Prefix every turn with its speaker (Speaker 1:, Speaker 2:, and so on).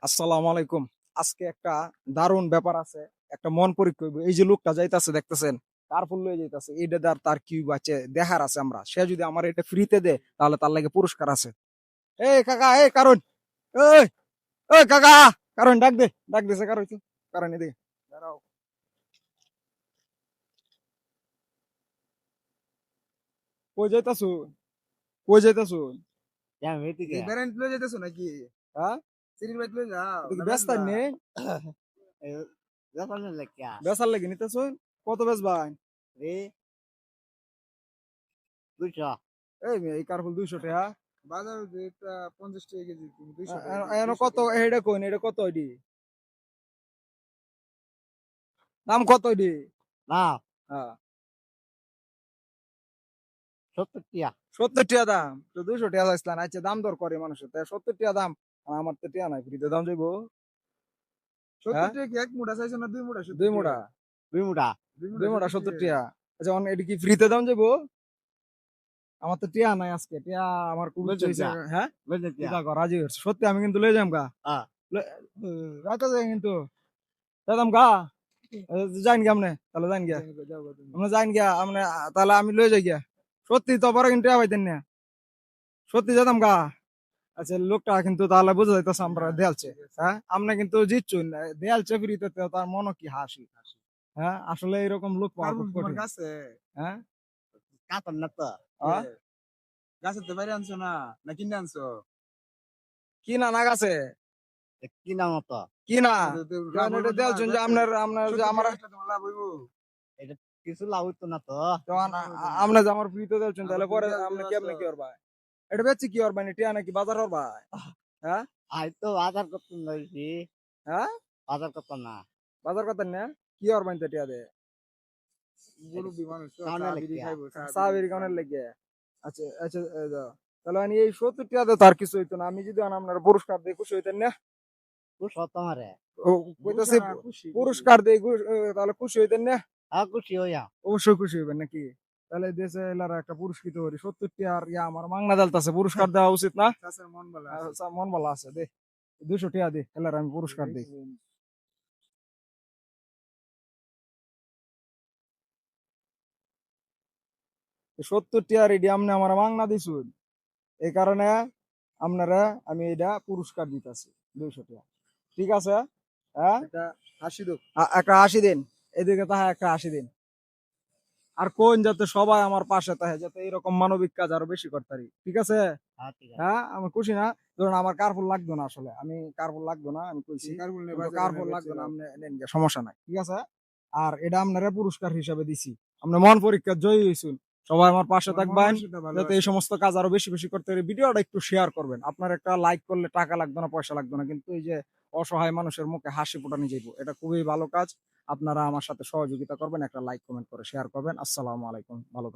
Speaker 1: আসসালামু আলাইকুম। আজকে একটা দারুণ ব্যাপার আছে। একটা মন পরীক্ষা হইব। এই যে লোকটা যাইতাছে দেখতেছেন, কার্পুল লয়ে যাইতাছে। এইটা তার কি বাঁচে দেখার আছে আমরা। সে যদি আমার এটা ফ্রিতে দেয় তাহলে তার লাগে পুরস্কার আছে। এই কাকা, এই কারণ, এই, এই কাকা, কারণ ডাক দে, ডাক দিছে কারণ কি? কারণ এদিকে দাঁড়াও। কই যাইতাছো? কই যাইতাছো?
Speaker 2: বেড়াইতে লয়ে যাইতেছো নাকি?
Speaker 1: হ্যাঁ?
Speaker 2: সিরির বাইতে লয়ে যাও
Speaker 1: এটা কি
Speaker 2: না
Speaker 1: ব্যস্ত
Speaker 2: বেচবা?
Speaker 1: নে? বেচার লাগে নিতেছো? কত বেচবাই? এই মেয়ে, এই কার্পুল 200 টাকা।
Speaker 2: বাজারে যে একটা 50 টাকা কেজি তুমি 200 টাকা
Speaker 1: এনো
Speaker 2: 200
Speaker 1: কত
Speaker 2: টাকা
Speaker 1: এটা কইন, এটা কত এডি? দাম কত এডি? হ্যাঁ। 70 টাকা দাম, তো 200 টাকা চাইছিলেন। আচ্ছা দাম দর করে মানুষের, তাই 70 টাকা দাম। আমার তো টাকা নাই, ফ্রিতে দাম যাইবো।
Speaker 2: 70
Speaker 1: হ্যাঁ,
Speaker 2: টাকা কি এক মুঠা চাইছো না দুই মুঠা 70
Speaker 1: দুই
Speaker 2: টাকা?
Speaker 1: মোটা,
Speaker 2: দুই মুঠা
Speaker 1: দুই মোটা
Speaker 2: 70
Speaker 1: 70
Speaker 2: টাকা।
Speaker 1: টাকা। আচ্ছা এটা কি ফ্রিতে দাম যাইবো? আমার তো টিয়া নাই আজকে, টিয়া আমার খুব ইচ্ছে হয়েছে। হ্যাঁ, টিকা কর রাজি হচ্ছে সত্যি, আমি কিন্তু লয়ে যাম গা। রাইতে যাই কিন্তু যাইতাম গা। যাইন গিয়া আপনি, তাহলে যাইন গিয়া,
Speaker 2: যাও গো তুমি।
Speaker 1: আপনি যাইন গিয়া আপনি, তাহলে আমি লয়ে যাই গিয়া। সত্যি তো পরে কিন্তু টিয়া পাইতেন না, সত্যি যেতাম গা। আচ্ছা লোকটা কিন্তু তাহলে বোঝা যাইতেছে আমরা
Speaker 2: হ্যাঁ,
Speaker 1: দেয়ালছে।
Speaker 2: ঠিক আছে।
Speaker 1: হ্যাঁ, আমরা কিন্তু জিতছুন। দেয়ালছে ফ্রিতে, তো তার মনে কি হাসি। হ্যাঁ, আসলে এরকম লোক পাওয়া খুব
Speaker 2: কার্বন তোমার
Speaker 1: কঠিন।
Speaker 2: কাছে
Speaker 1: হ্যাঁ,
Speaker 2: কে?
Speaker 1: আহ?
Speaker 2: গাছের তো বাইরে আনছো না না কিনে আনছো?
Speaker 1: কি না না গাছে, কি না
Speaker 2: এতে তো লাভ
Speaker 1: কেন এটা
Speaker 2: হইবো না
Speaker 1: দেয়ালছুন যে
Speaker 2: বেচতে।
Speaker 1: আপনার আপনার যে
Speaker 2: 70
Speaker 1: আমার,
Speaker 2: টাকা বেচলে তোমার লাভ হইবো?
Speaker 1: তো
Speaker 2: কিছু লাভ হইবো না।
Speaker 1: আপনি যে আমার ফ্রিতে দেয়ালছুন,
Speaker 2: আবার
Speaker 1: তাহলে
Speaker 2: তুমি
Speaker 1: পরে
Speaker 2: দেয়াল
Speaker 1: আপনি
Speaker 2: দিয়ে
Speaker 1: কি
Speaker 2: আছো।
Speaker 1: আপনি কি করবা? এটা বেচছি কি করবা, টিয়া নাকি বাজার করবা? হ্যাঁ, হ্যাঁ, বাজার করতেন না, কি করবেন তো টিয়া দে?
Speaker 2: মুরব্বি মানুষ তো চা বিড়ি খাইবো চা
Speaker 1: চা
Speaker 2: বিড়ি
Speaker 1: বিড়ি
Speaker 2: পান।
Speaker 1: কেমন লেগে? আচ্ছা আচ্ছা, এই দাও। তাহলে আমি এই 70 টাকা দিয়ে তার কিছু হইতো না, আমি যদি আপনার পুরস্কার দিয়ে খুশি হইতেন না? ও কইতাছে
Speaker 2: ঘুষা খুশি খুশি।
Speaker 1: পুরস্কার দিয়ে তাহলে খুশি হইতেন না? অবশ্যই খুশি হইবেন নাকি? তাহলে দেশে এলার একটা পুরস্কৃত করি 70 টাকা, আর আমার মাংনা দালতাছে, পুরস্কার দেওয়া উচিত না?
Speaker 2: চাচার মন ভালো আছে।
Speaker 1: মন ভালো আছে দে, 200 টাকা দে এলার আমি পুরস্কার দিই। 70 টাকা রেডি আপনি আমার মাংনা দিছুন, এই কারণে আপনারা আমি এটা পুরস্কার দিতেছি 200 টাকা। ঠিক আছে? হ্যাঁ,
Speaker 2: এটা হাসি দাও।
Speaker 1: একটা 80 দিন, এদিকে তাহা একটা 80 দিন। আর কোন যাতে সবাই আমার পাশে থাকে, যাতে এরকম মানবিক কাজ আরো বেশি করতে পারি। ঠিক আছে? হ্যাঁ, আমি খুশি না। ধরুন আমার কার্পুল লাগবে না, আসলে আমি কার্পুল লাগবে না, আমি কইছি।
Speaker 2: কার্বন নিয়ে
Speaker 1: কিন্তু
Speaker 2: বাজারে এনে
Speaker 1: কার্পুল
Speaker 2: বেচে
Speaker 1: লাগবে না,
Speaker 2: দাও।
Speaker 1: আপনি নেন গিয়া, সমস্যা নাই। ঠিক আছে? আর এটা আপনারা পুরস্কার হিসাবে দিছি। আপনি মন পরীক্ষা জয়ী হইছুন। সবাই আমার পাশে
Speaker 2: তোমার মন
Speaker 1: থাকবেন,
Speaker 2: মানসিকতা ভালো
Speaker 1: যাতে এই
Speaker 2: আছে।
Speaker 1: সমস্ত কাজ আরো বেশি বেশি করতে পারি। ভিডিওটা একটু শেয়ার করবেন। আপনার একটা লাইক করলে টাকা লাগবে না, পয়সা লাগবে না, কিন্তু এই যে অসহায় মানুষের মুখে হাসি ফোটানো যাইব, এটা খুবই ভালো কাজ। আপনারা আমার সাথে সহযোগিতা করবেন, একটা লাইক কমেন্ট করে শেয়ার করবেন। আসসালামু আলাইকুম, ভালো থাকবেন।